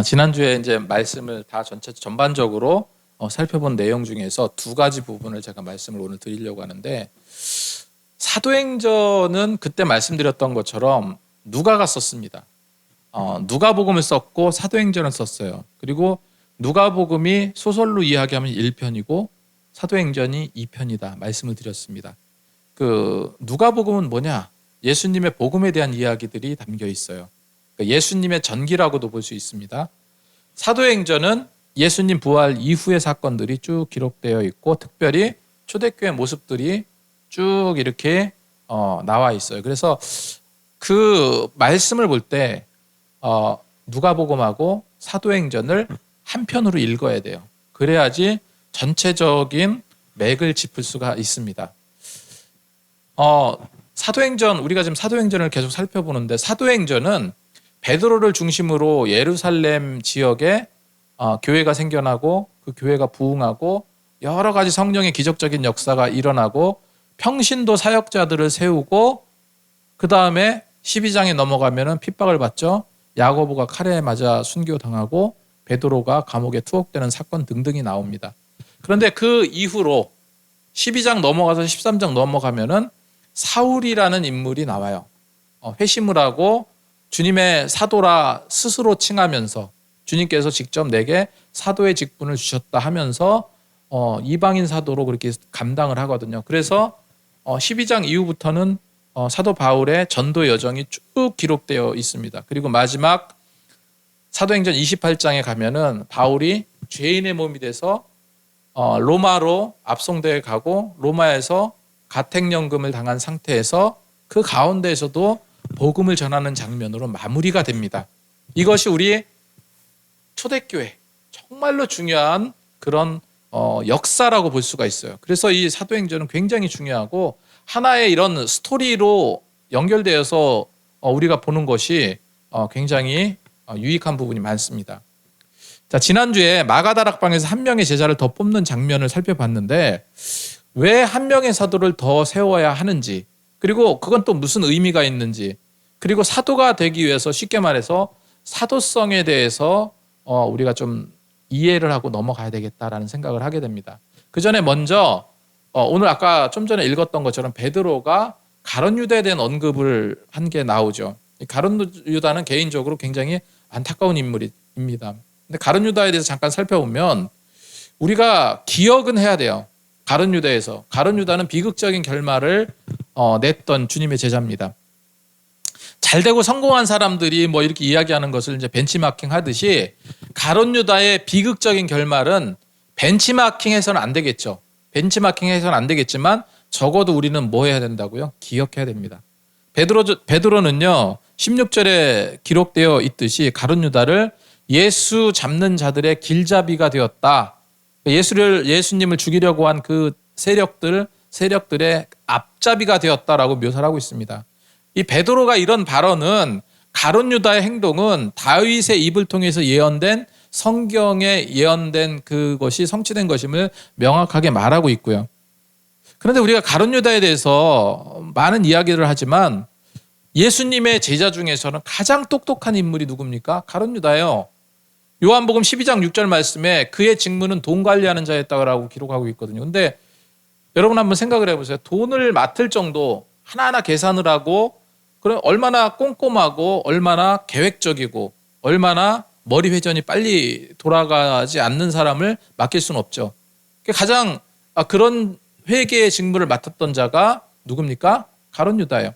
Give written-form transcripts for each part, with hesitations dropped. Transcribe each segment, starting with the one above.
지난주에 이제 말씀을 다 전반적으로 살펴본 내용 중에서 두 가지 부분을 제가 말씀을 오늘 드리려고 하는데, 사도행전은 그때 말씀드렸던 것처럼 누가가 썼습니다. 누가복음을 썼고 사도행전을 썼어요. 그리고 누가복음이 소설로 이야기하면 1편이고 사도행전이 2편이다 말씀을 드렸습니다. 그 누가복음은 뭐냐? 예수님의 복음에 대한 이야기들이 담겨 있어요. 예수님의 전기라고도 볼 수 있습니다. 사도행전은 예수님 부활 이후의 사건들이 쭉 기록되어 있고, 특별히 초대교회 모습들이 쭉 이렇게 나와 있어요. 그래서 그 말씀을 볼 때 누가복음하고 사도행전을 한 편으로 읽어야 돼요. 그래야지 전체적인 맥을 짚을 수가 있습니다. 사도행전, 우리가 지금 사도행전을 계속 살펴보는데, 사도행전은 베드로를 중심으로 예루살렘 지역에 교회가 생겨나고 그 교회가 부흥하고 여러 가지 성령의 기적적인 역사가 일어나고 평신도 사역자들을 세우고, 그 다음에 12장에 넘어가면은 핍박을 받죠. 야고보가 칼에 맞아 순교당하고 베드로가 감옥에 투옥되는 사건 등등이 나옵니다. 그런데 그 이후로 12장 넘어가서 13장 넘어가면은 사울이라는 인물이 나와요. 회심을 하고 주님의 사도라 스스로 칭하면서 주님께서 직접 내게 사도의 직분을 주셨다 하면서 이방인 사도로 그렇게 감당을 하거든요. 그래서 12장 이후부터는 사도 바울의 전도 여정이 쭉 기록되어 있습니다. 그리고 마지막 사도행전 28장에 가면은 바울이 죄인의 몸이 돼서 로마로 압송되어 가고, 로마에서 가택연금을 당한 상태에서 그 가운데에서도 복음을 전하는 장면으로 마무리가 됩니다. 이것이 우리 초대교회 정말로 중요한 그런 역사라고 볼 수가 있어요. 그래서 이 사도행전은 굉장히 중요하고, 하나의 이런 스토리로 연결되어서 우리가 보는 것이 굉장히 유익한 부분이 많습니다. 자, 지난주에 마가다락방에서 한 명의 제자를 더 뽑는 장면을 살펴봤는데, 왜 한 명의 사도를 더 세워야 하는지, 그리고 그건 또 무슨 의미가 있는지, 그리고 사도가 되기 위해서 쉽게 말해서 사도성에 대해서 우리가 좀 이해를 하고 넘어가야 되겠다라는 생각을 하게 됩니다. 그 전에 먼저 오늘 아까 좀 전에 읽었던 것처럼 베드로가 가룟 유다에 대한 언급을 한 게 나오죠. 가룟 유다는 개인적으로 굉장히 안타까운 인물입니다. 근데 가룟 유다에 대해서 잠깐 살펴보면 우리가 기억은 해야 돼요. 가룟 유다에서 가룟 유다는 비극적인 결말을 냈던 주님의 제자입니다. 잘되고 성공한 사람들이 뭐 이렇게 이야기하는 것을 이제 벤치마킹 하듯이, 가룟 유다의 비극적인 결말은 벤치마킹해서는 안 되겠죠. 벤치마킹해서는 안 되겠지만 적어도 우리는 뭐 해야 된다고요? 기억해야 됩니다. 베드로는요 16절에 기록되어 있듯이 가룟 유다를 예수 잡는 자들의 길잡이가 되었다. 예수님을 죽이려고 한 그 세력들의 앞잡이가 되었다라고 묘사를 하고 있습니다. 이 베드로가 이런 발언은, 가룟 유다의 행동은 다윗의 입을 통해서 예언된, 성경에 예언된 그것이 성취된 것임을 명확하게 말하고 있고요. 그런데 우리가 가룟 유다에 대해서 많은 이야기를 하지만 예수님의 제자 중에서는 가장 똑똑한 인물이 누굽니까? 가룟 유다예요. 요한복음 12장 6절 말씀에 그의 직무는 돈 관리하는 자였다고 기록하고 있거든요. 근데 여러분 한번 생각을 해보세요. 돈을 맡을 정도, 하나하나 계산을 하고, 그럼 얼마나 꼼꼼하고 얼마나 계획적이고 얼마나 머리 회전이 빨리 돌아가지 않는 사람을 맡길 수는 없죠. 가장 그런 회계의 직무를 맡았던 자가 누굽니까? 가룟 유다예요.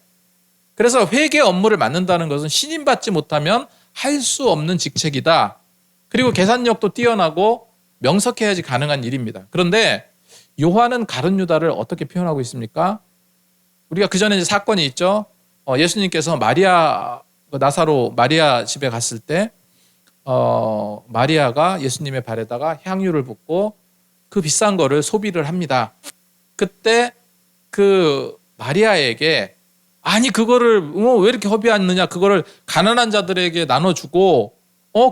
그래서 회계 업무를 맡는다는 것은 신임받지 못하면 할 수 없는 직책이다. 그리고 계산력도 뛰어나고 명석해야지 가능한 일입니다. 그런데 요한은 가룟 유다를 어떻게 표현하고 있습니까? 우리가 그 전에 사건이 있죠. 예수님께서 나사로 마리아 집에 갔을 때 마리아가 예수님의 발에다가 향유를 붓고 그 비싼 거를 소비를 합니다. 그때 그 마리아에게, 아니 그거를 왜 이렇게 허비하느냐, 그거를 가난한 자들에게 나눠주고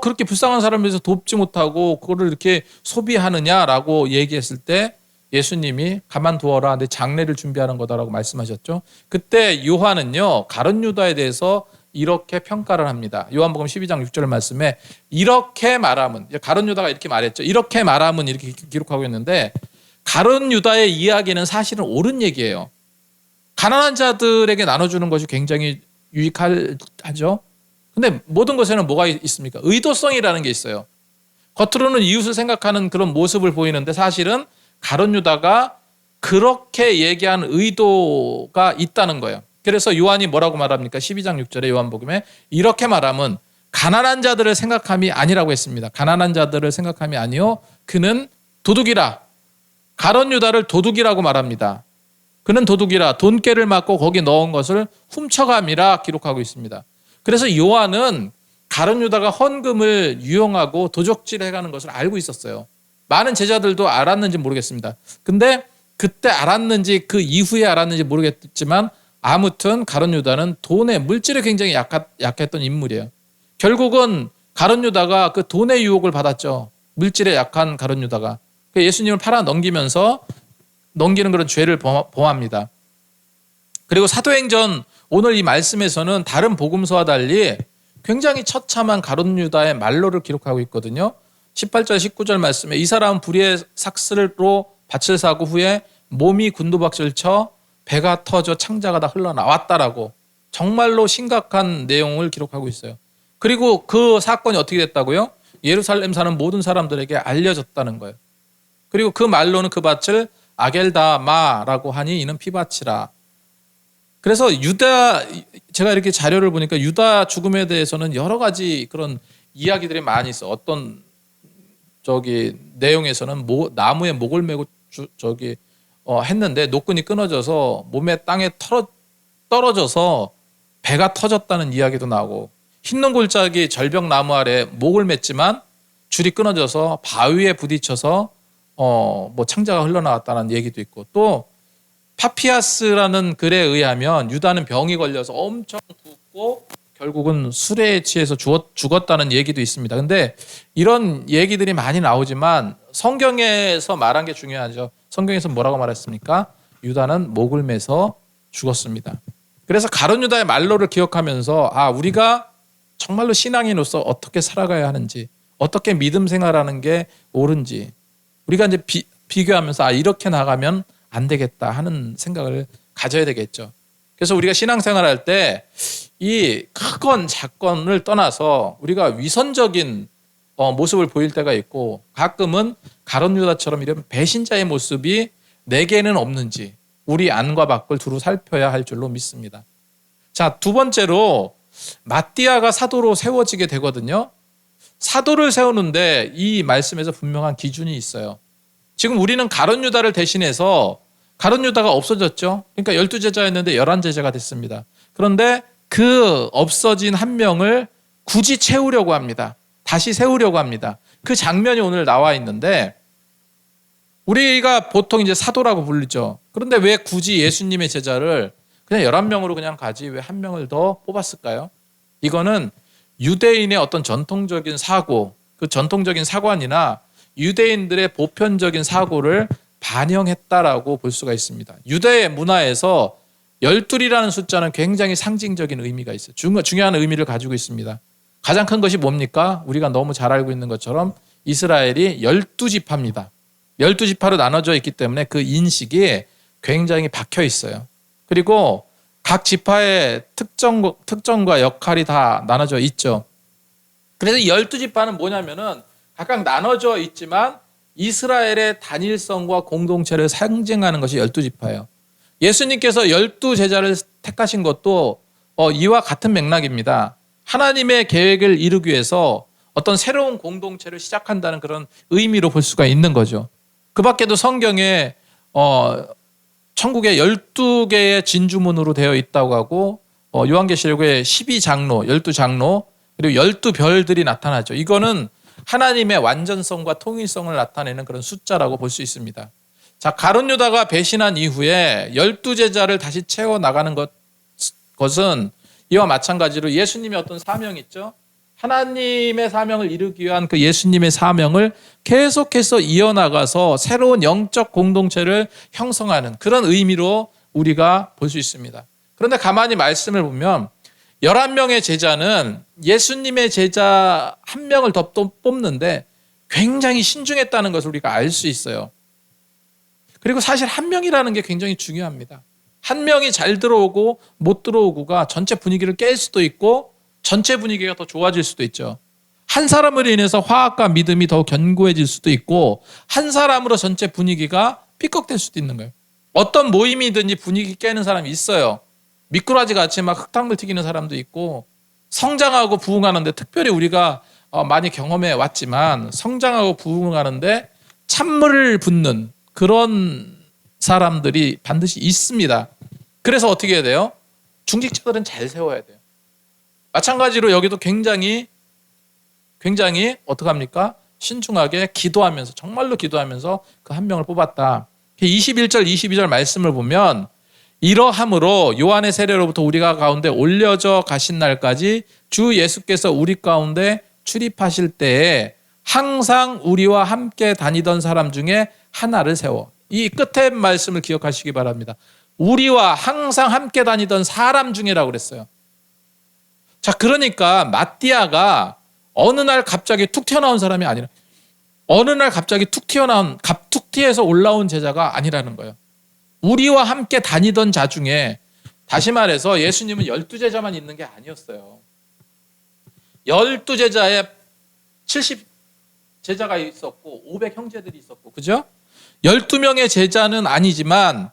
그렇게 불쌍한 사람을 위해서 돕지 못하고 그거를 이렇게 소비하느냐라고 얘기했을 때 예수님이 가만두어라, 내 장례를 준비하는 거다라고 말씀하셨죠. 그때 요한은요 가룟 유다에 대해서 이렇게 평가를 합니다. 요한복음 12장 6절 말씀에 이렇게 말함은, 가룟 유다가 이렇게 말했죠. 이렇게 말함은 이렇게 기록하고 있는데, 가룟 유다의 이야기는 사실은 옳은 얘기예요. 가난한 자들에게 나눠주는 것이 굉장히 유익하죠. 근데 모든 것에는 뭐가 있습니까? 의도성이라는 게 있어요. 겉으로는 이웃을 생각하는 그런 모습을 보이는데 사실은 가룟 유다가 그렇게 얘기한 의도가 있다는 거예요. 그래서 요한이 뭐라고 말합니까? 12장 6절에 요한복음에 이렇게 말함은 가난한 자들을 생각함이 아니라고 했습니다. 가난한 자들을 생각함이 아니요 그는 도둑이라. 가룟 유다를 도둑이라고 말합니다. 그는 도둑이라 돈깨를 맞고 거기 넣은 것을 훔쳐감이라 기록하고 있습니다. 그래서 요한은 가룟 유다가 헌금을 유용하고 도적질해가는 것을 알고 있었어요. 많은 제자들도 알았는지 모르겠습니다. 근데 그때 알았는지 그 이후에 알았는지 모르겠지만 아무튼 가룟 유다는 돈에 물질에 굉장히 약했던 인물이에요. 결국은 가룟 유다가 그 돈의 유혹을 받았죠. 물질에 약한 가룟 유다가 예수님을 팔아 넘기는 그런 죄를 범합니다. 그리고 사도행전 오늘 이 말씀에서는 다른 복음서와 달리 굉장히 처참한 가룟 유다의 말로를 기록하고 있거든요. 18절 19절 말씀에 이 사람은 불의의 삭스로 밭을 사고 후에 몸이 gun두박질 쳐 배가 터져 창자가 다 흘러나왔다라고 정말로 심각한 내용을 기록하고 있어요. 그리고 그 사건이 어떻게 됐다고요? 예루살렘 사는 모든 사람들에게 알려졌다는 거예요. 그리고 그 말로는 그 밭을 아겔다마라고 하니 이는 피밭이라. 그래서 제가 이렇게 자료를 보니까 유다 죽음에 대해서는 여러 가지 그런 이야기들이 많이 있어. 어떤 내용에서는 나무에 목을 메고 했는데 노끈이 끊어져서 몸에 땅에 떨어져서 배가 터졌다는 이야기도 나오고, 흰눈 골짜기 절벽 나무 아래 목을 맸지만 줄이 끊어져서 바위에 부딪혀서 창자가 흘러나왔다는 얘기도 있고, 또 파피아스라는 글에 의하면 유다는 병이 걸려서 엄청 붓고 결국은 술에 취해서 죽었다는 얘기도 있습니다. 근데 이런 얘기들이 많이 나오지만 성경에서 말한 게 중요하죠. 성경에서 뭐라고 말했습니까? 유다는 목을 매서 죽었습니다. 그래서 가룟 유다의 말로를 기억하면서 우리가 정말로 신앙인으로서 어떻게 살아가야 하는지, 어떻게 믿음 생활하는 게 옳은지 우리가 이제 비교하면서 이렇게 나가면 안 되겠다 하는 생각을 가져야 되겠죠. 그래서 우리가 신앙생활할 때 이 크건 작건을 떠나서 우리가 위선적인 모습을 보일 때가 있고, 가끔은 가룟 유다처럼 이런 배신자의 모습이 내게는 없는지 우리 안과 밖을 두루 살펴야 할 줄로 믿습니다. 자, 두 번째로 마띠아가 사도로 세워지게 되거든요. 사도를 세우는데 이 말씀에서 분명한 기준이 있어요. 지금 우리는 가룟 유다를 대신해서 가룟 유다가 없어졌죠. 그러니까 12제자였는데 11제자가 됐습니다. 그런데 그 없어진 한 명을 굳이 채우려고 합니다. 다시 세우려고 합니다. 그 장면이 오늘 나와 있는데, 우리가 보통 이제 사도라고 부르죠. 그런데 왜 굳이 예수님의 제자를 그냥 11명으로 그냥 가지 왜 한 명을 더 뽑았을까요? 이거는 유대인의 어떤 전통적인 사고, 그 전통적인 사관이나 유대인들의 보편적인 사고를 반영했다라고 볼 수가 있습니다. 유대 문화에서 12이라는 숫자는 굉장히 상징적인 의미가 있어요. 중요한 의미를 가지고 있습니다. 가장 큰 것이 뭡니까? 우리가 너무 잘 알고 있는 것처럼 이스라엘이 12지파입니다. 12지파로 나눠져 있기 때문에 그 인식이 굉장히 박혀 있어요. 그리고 각 지파의 특정과 역할이 다 나눠져 있죠. 그래서 12지파는 뭐냐면은 각각 나눠져 있지만 이스라엘의 단일성과 공동체를 상징하는 것이 12지파예요. 예수님께서 12제자를 택하신 것도 이와 같은 맥락입니다. 하나님의 계획을 이루기 위해서 어떤 새로운 공동체를 시작한다는 그런 의미로 볼 수가 있는 거죠. 그 밖에도 성경에 천국에 12개의 진주문으로 되어 있다고 하고, 요한계시록에 12장로, 12장로, 그리고 12별들이 나타나죠. 이거는 하나님의 완전성과 통일성을 나타내는 그런 숫자라고 볼 수 있습니다. 자, 가룟 유다가 배신한 이후에 12제자를 다시 채워나가는 것은 이와 마찬가지로 예수님의 어떤 사명이 있죠. 하나님의 사명을 이루기 위한 그 예수님의 사명을 계속해서 이어나가서 새로운 영적 공동체를 형성하는 그런 의미로 우리가 볼 수 있습니다. 그런데 가만히 말씀을 보면 11명의 제자는 예수님의 제자 한 명을 더 뽑는데 굉장히 신중했다는 것을 우리가 알 수 있어요. 그리고 사실 한 명이라는 게 굉장히 중요합니다. 한 명이 잘 들어오고 못 들어오고가 전체 분위기를 깰 수도 있고 전체 분위기가 더 좋아질 수도 있죠. 한 사람으로 인해서 화합과 믿음이 더 견고해질 수도 있고 한 사람으로 전체 분위기가 삐걱될 수도 있는 거예요. 어떤 모임이든지 분위기 깨는 사람이 있어요. 미꾸라지 같이 막 흙탕물 튀기는 사람도 있고 성장하고 부흥하는데 특별히 우리가 많이 경험해 왔지만 성장하고 부흥하는데 찬물을 붓는 그런 사람들이 반드시 있습니다. 그래서 어떻게 해야 돼요? 중직자들은 잘 세워야 돼요. 마찬가지로 여기도 굉장히 어떡합니까? 신중하게 기도하면서 정말로 기도하면서 그 한 명을 뽑았다. 21절 22절 말씀을 보면 이러함으로 요한의 세례로부터 우리가 가운데 올려져 가신 날까지 주 예수께서 우리 가운데 출입하실 때에 항상 우리와 함께 다니던 사람 중에 하나를 세워. 이 끝에 말씀을 기억하시기 바랍니다. 우리와 항상 함께 다니던 사람 중에라고 그랬어요. 자, 그러니까 마띠아가 어느 날 갑자기 툭 튀어나온 사람이 아니라 어느 날 갑자기 툭 튀어서 올라온 제자가 아니라는 거예요. 우리와 함께 다니던 자 중에 다시 말해서 예수님은 12제자만 있는 게 아니었어요. 12제자에 70제자가 있었고 500형제들이 있었고 그죠? 12명의 제자는 아니지만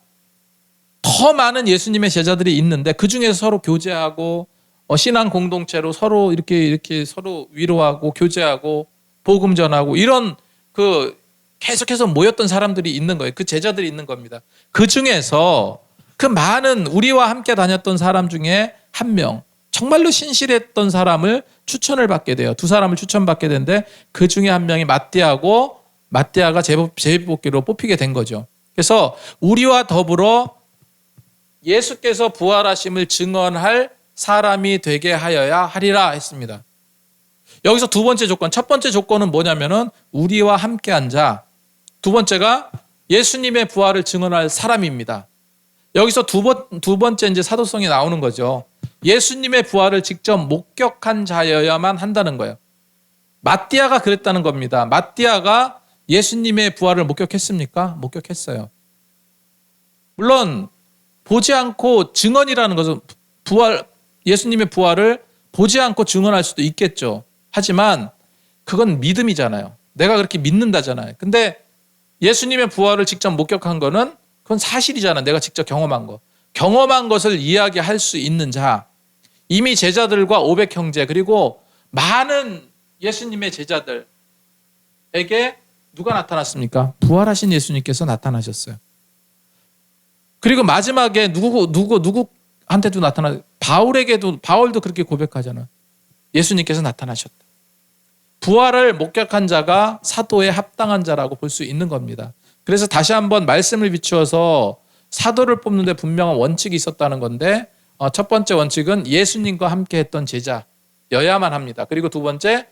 더 많은 예수님의 제자들이 있는데 그중에서 서로 교제하고 신앙 공동체로 서로 이렇게 서로 위로하고 교제하고 복음 전하고 이런 계속해서 모였던 사람들이 있는 거예요. 그 제자들이 있는 겁니다. 그 중에서 그 많은 우리와 함께 다녔던 사람 중에 한 명, 정말로 신실했던 사람을 추천을 받게 돼요. 두 사람을 추천받게 되는데 그 중에 한 명이 마띠아가 제비뽑기로 뽑히게 된 거죠. 그래서 우리와 더불어 예수께서 부활하심을 증언할 사람이 되게 하여야 하리라 했습니다. 여기서 두 번째 조건, 첫 번째 조건은 뭐냐면은 우리와 함께한 자. 두 번째가 예수님의 부활을 증언할 사람입니다. 여기서 두 번째 이제 사도성이 나오는 거죠. 예수님의 부활을 직접 목격한 자여야만 한다는 거예요. 마띠아가 그랬다는 겁니다. 마띠아가 예수님의 부활을 목격했습니까? 목격했어요. 물론 보지 않고 증언이라는 것은 예수님의 부활을 보지 않고 증언할 수도 있겠죠. 하지만 그건 믿음이잖아요. 내가 그렇게 믿는다잖아요. 근데 예수님의 부활을 직접 목격한 거는 그건 사실이잖아요. 내가 직접 경험한 거. 경험한 것을 이야기할 수 있는 자. 이미 제자들과 500형제 그리고 많은 예수님의 제자들에게 누가 나타났습니까? 부활하신 예수님께서 나타나셨어요. 그리고 마지막에 누구한테도 바울도 그렇게 고백하잖아요. 예수님께서 나타나셨다. 부활을 목격한 자가 사도에 합당한 자라고 볼 수 있는 겁니다. 그래서 다시 한번 말씀을 비추어서 사도를 뽑는데 분명한 원칙이 있었다는 건데 첫 번째 원칙은 예수님과 함께 했던 제자여야만 합니다. 그리고 두 번째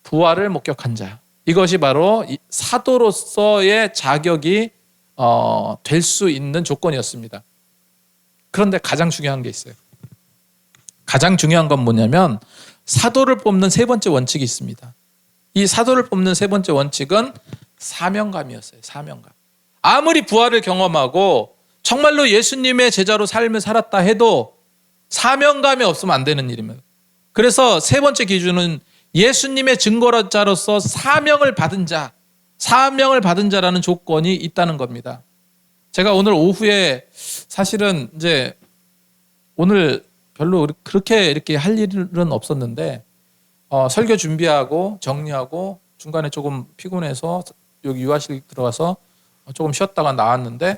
부활을 목격한 자. 이것이 바로 사도로서의 자격이 될 수 있는 조건이었습니다. 그런데 가장 중요한 게 있어요. 가장 중요한 건 뭐냐면 사도를 뽑는 세 번째 원칙이 있습니다. 이 사도를 뽑는 세 번째 원칙은 사명감이었어요. 사명감. 아무리 부활을 경험하고 정말로 예수님의 제자로 삶을 살았다 해도 사명감이 없으면 안 되는 일입니다. 그래서 세 번째 기준은 예수님의 증거자로서 사명을 받은 자라는 조건이 있다는 겁니다. 제가 오늘 오후에 사실은 이제 오늘 별로 그렇게 이렇게 할 일은 없었는데 설교 준비하고 정리하고 중간에 조금 피곤해서 여기 유아실 들어가서 조금 쉬었다가 나왔는데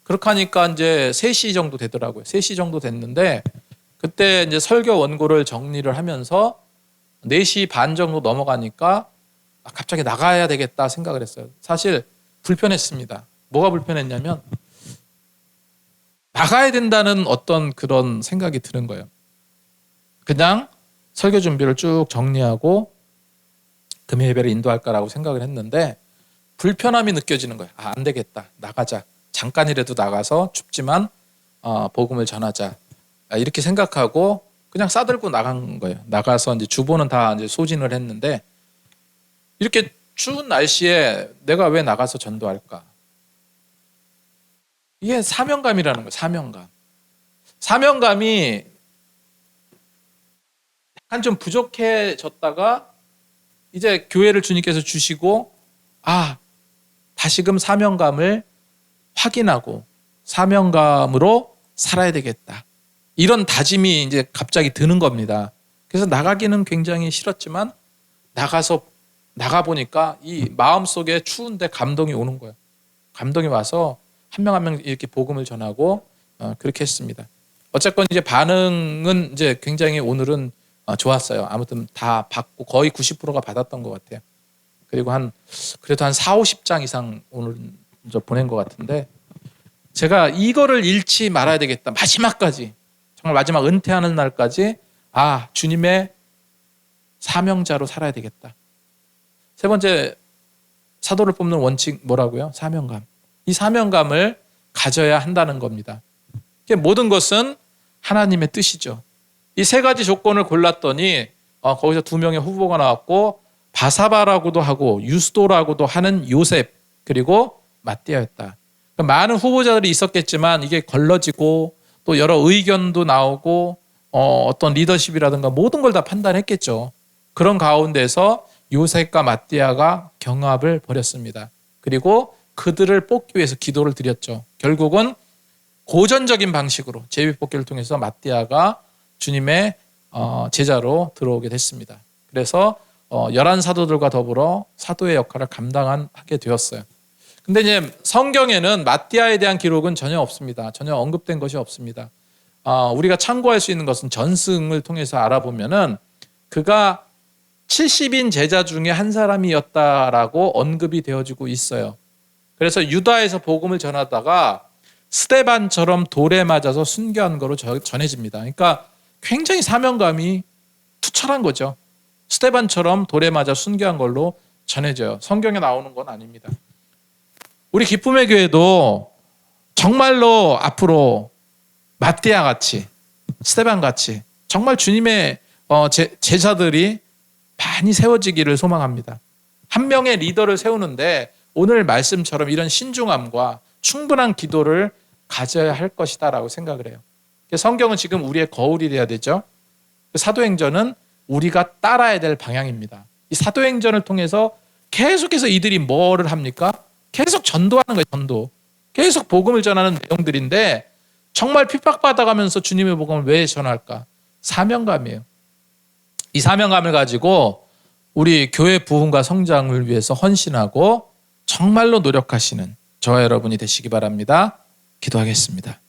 그렇게 하니까 이제 3시 정도 되더라고요. 3시 정도 됐는데 그때 이제 설교 원고를 정리를 하면서 4시 반 정도 넘어가니까 갑자기 나가야 되겠다 생각을 했어요. 사실 불편했습니다. 뭐가 불편했냐면 나가야 된다는 어떤 그런 생각이 드는 거예요. 그냥 설교 준비를 쭉 정리하고 금요 예배를 인도할까라고 생각을 했는데 불편함이 느껴지는 거예요. 안 되겠다. 나가자. 잠깐이라도 나가서 춥지만 복음을 전하자. 이렇게 생각하고 그냥 싸들고 나간 거예요. 나가서 이제 주보는 다 이제 소진을 했는데 이렇게 추운 날씨에 내가 왜 나가서 전도할까? 이게 사명감이라는 거예요. 사명감. 사명감이 약간 좀 부족해졌다가 이제 교회를 주님께서 주시고 다시금 사명감을 확인하고 사명감으로 살아야 되겠다. 이런 다짐이 이제 갑자기 드는 겁니다. 그래서 나가기는 굉장히 싫었지만 나가 보니까 이 마음속에 추운데 감동이 오는 거예요. 감동이 와서 한 명 한 명 이렇게 복음을 전하고 그렇게 했습니다. 어쨌건 이제 반응은 이제 굉장히 오늘은 좋았어요. 아무튼 다 받고 거의 90%가 받았던 것 같아요. 그리고 그래도 한 4, 50장 이상 오늘 보낸 것 같은데 제가 이거를 잃지 말아야 되겠다. 마지막까지 정말 마지막 은퇴하는 날까지 주님의 사명자로 살아야 되겠다. 세 번째 사도를 뽑는 원칙 뭐라고요? 사명감. 이 사명감을 가져야 한다는 겁니다. 모든 것은 하나님의 뜻이죠. 이 세 가지 조건을 골랐더니 거기서 2명의 후보가 나왔고 바사바라고도 하고 유스도라고도 하는 요셉 그리고 마띠아였다. 많은 후보자들이 있었겠지만 이게 걸러지고 또 여러 의견도 나오고 어떤 리더십이라든가 모든 걸 다 판단했겠죠. 그런 가운데서 요셉과 마띠아가 경합을 벌였습니다. 그리고 그들을 뽑기 위해서 기도를 드렸죠. 결국은 고전적인 방식으로 제비뽑기를 통해서 마띠아가 주님의 제자로 들어오게 됐습니다. 그래서 11사도들과 더불어 사도의 역할을 감당하게 되었어요. 근데 이제 성경에는 마띠아에 대한 기록은 전혀 없습니다. 전혀 언급된 것이 없습니다. 우리가 참고할 수 있는 것은 전승을 통해서 알아보면은 그가 70인 제자 중에 한 사람이었다라고 언급이 되어지고 있어요. 그래서 유다에서 복음을 전하다가 스데반처럼 돌에 맞아서 순교한 거로 전해집니다. 그러니까 굉장히 사명감이 투철한 거죠. 스데반처럼 돌에 맞아 순교한 걸로 전해져요. 성경에 나오는 건 아닙니다. 우리 기쁨의 교회도 정말로 앞으로 마띠아 같이 스데반 같이 정말 주님의 제자들이 많이 세워지기를 소망합니다. 한 명의 리더를 세우는데 오늘 말씀처럼 이런 신중함과 충분한 기도를 가져야 할 것이다라고 생각을 해요. 성경은 지금 우리의 거울이 돼야 되죠. 사도행전은 우리가 따라야 될 방향입니다. 이 사도행전을 통해서 계속해서 이들이 뭐를 합니까? 계속 전도하는 거예요. 전도. 계속 복음을 전하는 내용들인데 정말 핍박받아가면서 주님의 복음을 왜 전할까? 사명감이에요. 이 사명감을 가지고 우리 교회 부흥과 성장을 위해서 헌신하고 정말로 노력하시는 저와 여러분이 되시기 바랍니다. 기도하겠습니다.